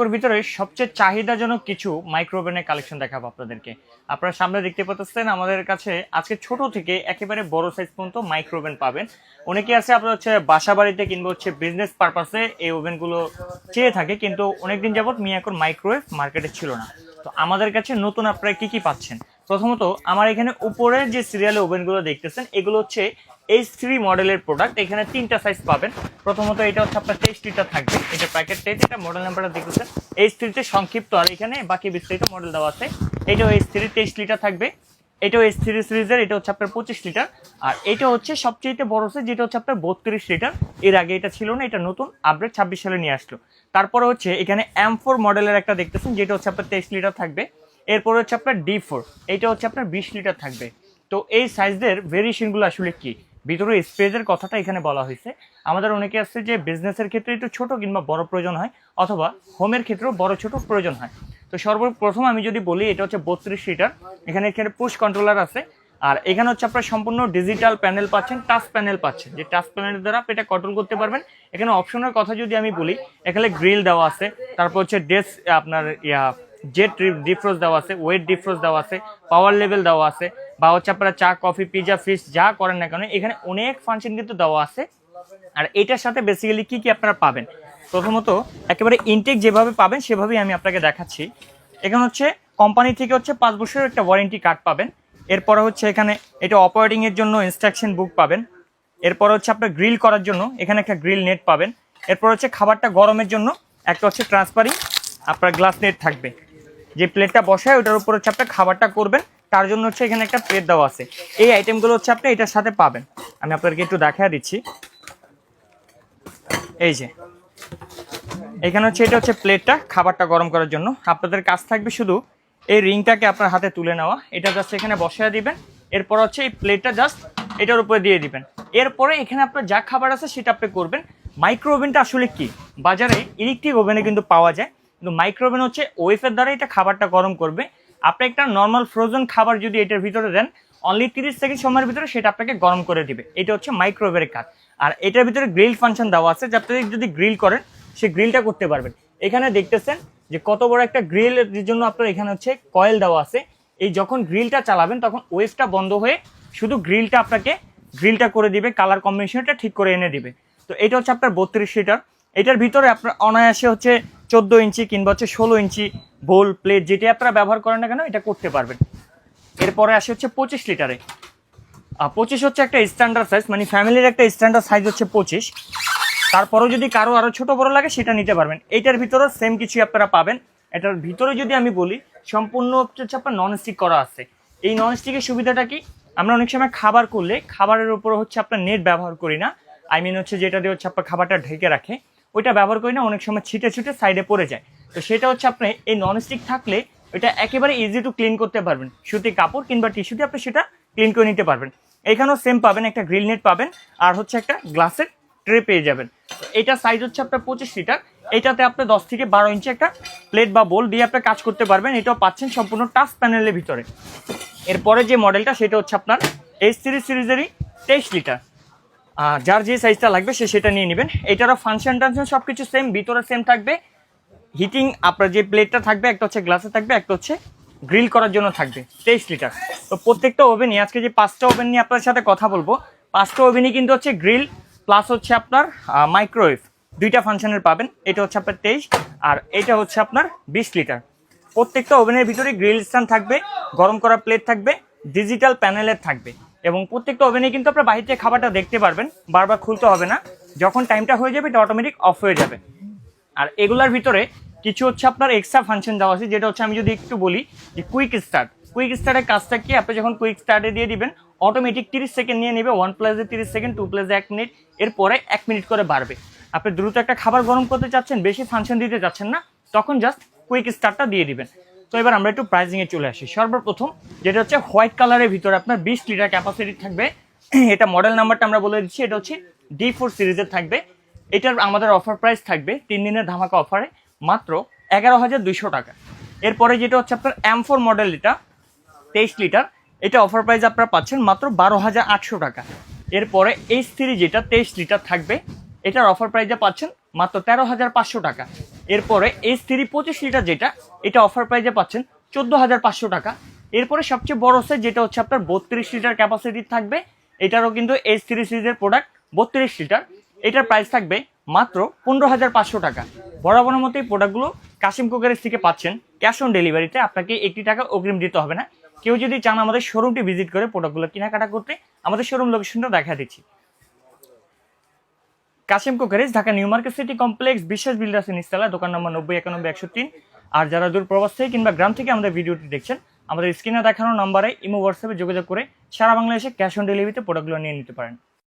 এর ভিতরে সবচেয়ে চাহিদাজনক কিছু মাইক্রোওভেনের কালেকশন দেখাবো আপনাদেরকে। আপনারা সামনে দেখতে পাচ্ছেন আমাদের কাছে আজকে ছোট থেকে একেবারে বড় সাইজ পর্যন্ত মাইক্রোওভেন পাবেন। অনেকে আছে আপনার হচ্ছে বাসা বাড়িতে কিংবা হচ্ছে বিজনেস পারপাসে এই ওভেনগুলো চেয়ে থাকে, কিন্তু অনেকদিন যাবত মিয়াকোর মাইক্রোওয়েভ মার্কেটে ছিল না। তো আমাদের কাছে নতুন আপনারা কি কি পাচ্ছেন, প্রথমত আমার এখানে উপরে যে সিরিয়ালে ওভেনগুলো দেখতেছেন এগুলো হচ্ছে H3 মডেলের প্রোডাক্ট। এখানে তিনটা সাইজ পাবেন। প্রথমত এটা হচ্ছে আপনার 23 লিটার থাকবে, এটা প্যাকেট টাইপ, এটা মডেল নাম্বারটা দেখতেছেন H3 তে সংক্ষিপ্ত, আর এখানে বাকি বিস্তারিত মডেল দেওয়া আছে। এটাও H3 23 লিটার থাকবে, এটাও H3 সিরিজের, এটা হচ্ছে আপনার 25 লিটার, আর এটা হচ্ছে সবচেয়ে বড় সাইজ যেটা হচ্ছে আপনার 32 লিটার। এর আগে এটা ছিল না, এটা নতুন আপডেট 26 সালে নিয়ে আসলো। তারপরে হচ্ছে এখানে M4 মডেলের একটা দেখতেছেন যেটা হচ্ছে আপনার 23 লিটার থাকবে। এরপর হচ্ছে আপনার D4, এটা হচ্ছে আপনার 20 লিটার থাকবে। তো এই সাইজদের ভেরিয়েশনগুলো আসলে কি, ভিতরে স্পেসের কথাটা এখানে বলা হয়েছে। আমাদের অনেকে আছে যে বিজনেসের ক্ষেত্রে একটু ছোট কিংবা বড় প্রয়োজন হয়, অথবা হোমের ক্ষেত্রেও বড় ছোট প্রয়োজন হয়। তো সর্বপ্রথম আমি যদি বলি এটা হচ্ছে 32 লিটার। এখানে পুশ কন্ট্রোলার আছে, আর এখানে হচ্ছে আপনার সম্পূর্ণ ডিজিটাল প্যানেল পাচ্ছেন, টাচ প্যানেল পাচ্ছেন, যে টাচ প্যানেলের দ্বারা আপনি এটা কন্ট্রোল করতে পারবেন। এখানে অপশনের কথা যদি আমি বলি, এখানে গ্রিল দেওয়া আছে, তারপর হচ্ছে আপনার জেট ডিফ্রোস্ট দেওয়া আছে, ওয়েট ডিফ্রোস্ট দেওয়া আছে, পাওয়ার লেভেল দেওয়া আছে, বা হচ্ছে আপনারা চা কফি পিজা ফিশ যা করেন না কেন এখানে অনেক ফাংশন কিন্তু দেওয়া আছে। আর এটার সাথে বেসিক্যালি কি কি আপনারা পাবেন, প্রথমত একেবারে ইনটেক যেভাবে পাবেন সেভাবেই আমি আপনাকে দেখাচ্ছি। এখানে হচ্ছে কোম্পানি থেকে হচ্ছে 5 বছরের একটা ওয়ারেন্টি কার্ড পাবেন। এরপরে হচ্ছে এখানে এটা অপারেটিং এর জন্য ইনস্ট্রাকশন বুক পাবেন। এরপর হচ্ছে আপনার গ্রিল করার জন্য এখানে একটা গ্রিল নেট পাবেন। এরপর হচ্ছে খাবারটা গরমের জন্য একটা হচ্ছে ট্রান্সপারি আপনার গ্লাস নেট থাকবে, যে প্লেটটা বসায় ওটার উপর হচ্ছে আপনার খাবারটা করবেন, তার জন্য হচ্ছে এখানে একটা প্লেট দেওয়া আছে। এই আইটেমগুলো হচ্ছে আপনি এটার সাথে পাবেন। আমি আপনাদেরকে একটু দেখায় দিচ্ছি। এই যে এখানে হচ্ছে এটা হচ্ছে প্লেটটা খাবারটা গরম করার জন্য। আপনাদের কাজ থাকবে শুধু এই রিংটাকে আপনার হাতে তুলে নেওয়া, এটা জাস্ট এখানে বসায় দিবেন। এরপর হচ্ছে এই প্লেটটা জাস্ট এটার উপরে দিয়ে দিবেন। এরপরে এখানে আপনার যা খাবার আছে সেটা আপনি করবেন। মাইক্রো ওভেনটা আসলে কি, বাজারে ইলেকট্রিক ওভেনে কিন্তু পাওয়া যায়, কিন্তু মাইক্রো ওভেন হচ্ছে ওয়েফের দ্বারা এটা খাবারটা গরম করবে। আপনি একটা নর্মাল ফ্রোজেন খাবার যদি এটার ভিতরে দেন, অনলি 30 সেকেন্ড সময়ের ভিতরে সেটা আপনাকে গরম করে দিবে। এটা হচ্ছে মাইক্রো ওভেনের কাজ। আর এটার ভিতরে গ্রিল ফাংশন দেওয়া আছে, যে আপনি যদি গ্রিল করেন সে গ্রিলটা করতে পারবেন। এখানে দেখতেছেন যে কত বড় একটা গ্রিলের জন্য আপনার এখানে হচ্ছে কয়েল দেওয়া আছে। এই যখন গ্রিলটা চালাবেন তখন ওয়েভটা বন্ধ হয়ে শুধু গ্রিলটা আপনাকে গ্রিলটা করে দিবে, কালার কম্বিনেশনটা ঠিক করে এনে দিবে। তো এটা হচ্ছে আপনার 32 লিটার। এটার ভিতরে আপনার অনায়াসে হচ্ছে 14 ইঞ্চি কিংবা হচ্ছে 16 ইঞ্চি বোল প্লেট যেটা আপনারা ব্যবহার করেন না কেন এটা করতে পারবেন। এরপরে আসে হচ্ছে 25 লিটারে। 25 হচ্ছে একটা স্ট্যান্ডার্ড সাইজ, মানে ফ্যামিলির একটা স্ট্যান্ডার্ড সাইজ হচ্ছে 25। তারপরেও যদি কারো আরো ছোট বড় লাগে সেটা নিতে পারবেন। এইটার ভিতরেও সেম কিছু আপনারা পাবেন। এটার ভিতরে যদি আমি বলি সম্পূর্ণ হচ্ছে আপনার ননস্টিক করা আছে। এই ননস্টিকের সুবিধাটা কি, আমরা অনেক সময় খাবার করলে খাবারের উপর হচ্ছে আপনার নেট ব্যবহার করি না, আই মিন হচ্ছে যেটা দিয়ে হচ্ছে আপনার খাবারটা ঢেকে রাখে ওইটা ব্যবহার করি না, অনেক সময় ছিটে ছিটে সাইডে পড়ে যায়। তো সেটা হচ্ছে আপনি এই ননস্টিক থাকলে এটা একেবারে ইজি টু ক্লিন করতে পারবেন। সুতি কাপড় কিংবা টিস্যু দিয়ে আপনি সেটা ক্লিন করে নিতে পারবেন। এখানেও সেম পাবেন, একটা গ্রিল নেট পাবেন, আর হচ্ছে একটা গ্লাসের ট্রে পেয়ে যাবেন। এটা সাইজ হচ্ছে আপনার 25 লিটার। এটাতে আপনি 10 থেকে 12 ইঞ্চি একটা প্লেট বা বোল দিয়ে আপনি কাজ করতে পারবেন। এটাও পাচ্ছেন সম্পূর্ণ টাচ প্যানেলের ভিতরে। এরপরে যে মডেলটা সেটা হচ্ছে আপনার H3 সিরিজেরই 23 লিটার। যার যে সাইজটা লাগবে সে সেটা নিয়ে নেবেন। এটারও ফাংশন টাংশন সব কিছু সেম, ভিতরে সেম থাকবে। হিটিং আপনার যে প্লেটটা থাকবে একটা হচ্ছে গ্লাসে থাকবে, একটা হচ্ছে গ্রিল করার জন্য থাকবে। 23 লিটার। তো প্রত্যেকটা ওভেনই আজকে যে 5টা ওভেন নিয়ে আপনার সাথে কথা বলবো, 5টা ওভেনই কিন্তু হচ্ছে গ্রিল প্লাস হচ্ছে আপনার মাইক্রোওয়েভ দুইটা ফাংশনের পাবেন। এটা হচ্ছে আপনার 23 আর এটা হচ্ছে আপনার 20 লিটার। প্রত্যেকটা ওভেনের ভিতরে গ্রিল স্ট্যান্ড থাকবে, গরম করা প্লেট থাকবে, ডিজিটাল প্যানেলের থাকবে, এবং প্রত্যেকটা ওভেনে কিন্তু আপনার বাহির থেকে খাবারটা দেখতে পারবেন, বারবার খুলতে হবে না। যখন টাইমটা হয়ে যাবে এটা অটোমেটিক অফ হয়ে যাবে। আর এগুলার ভিতরে কিছু হচ্ছে আপনার এক্সট্রা ফাংশন দেওয়া আছে, যেটা হচ্ছে আমি যদি একটু বলি যে কুইক স্টার্ট। কুইক স্টার্টের কাজটা কি, আপনি যখন কুইক স্টার্টে দিয়ে দিবেন অটোমেটিক 30 সেকেন্ড নিয়ে নেবে, 1 প্লাসে 30 সেকেন্ড, 2 প্লাসে 1 মিনিট, এরপরে 1 মিনিট করে বাড়বে। আপনি দ্রুত একটা খাবার গরম করতে চাচ্ছেন, বেশি ফাংশন দিতে চাচ্ছেন না, তখন জাস্ট কুইক স্টার্টটা দিয়ে দিবেন। তো এবার আমরা একটু প্রাইজিংয়ে চলে আসি। সর্বপ্রথম যেটা হচ্ছে হোয়াইট কালারের ভিতরে আপনার 20 লিটার ক্যাপাসিটি থাকবে। এটা মডেল নাম্বারটা আমরা বলে দিচ্ছি, এটা হচ্ছে D4 সিরিজের থাকবে। এটার আমাদের অফার প্রাইস থাকবে 3 দিনের ধামাকা অফারে মাত্র 11,200 টাকা। এরপরে যেটা হচ্ছে আপনার M4 মডেল, এটা 23 লিটার, এটা অফার প্রাইস আপনারা পাচ্ছেন মাত্র 12,800 টাকা। এরপরে H3 যেটা 23 লিটার থাকবে, এটার অফার প্রাইসে পাচ্ছেন মাত্র 13,500 টাকা। এরপরে S3 25 লিটার যেটা, এটা অফার প্রাইজে পাচ্ছেন 14,500 টাকা। এরপরে সবচেয়ে বড় সাইজ যেটা হচ্ছে আপনার 32 লিটার ক্যাপাসিটি থাকবে, এটারও কিন্তু S3 সিরিজের প্রোডাক্ট 32 লিটার, এটার প্রাইস থাকবে মাত্র 15,500 টাকা। বরাবরের মতো এই প্রোডাক্টগুলো কাশিম কুকারের থেকে পাচ্ছেন ক্যাশ অন ডেলিভারিতে, আপনাকে 1 টাকা অগ্রিম দিতে হবে না। কেউ যদি চান আমাদের শোরুমটি ভিজিট করে প্রোডাক্টগুলো কেনাকাটা করতে, আমাদের শোরুম লোকেশনটা দেখা দিচ্ছি। Kashim Cookeries, Dhaka New Market City Complex, Biswas বিল্ডার্সের নিচতলা, দোকান নম্বর 9091-103। আর যারা দূর প্রবাস থেকে কিংবা গ্রাম থেকে আমাদের ভিডিওটি দেখছেন, আমাদের স্ক্রিনে দেখানো নাম্বারে ইমো হোয়াটসঅ্যাপে যোগাযোগ করে সারা বাংলাদেশে ক্যাশ অন ডেলিভারিতে প্রোডাক্টগুলো নিয়ে নিতে পারেন।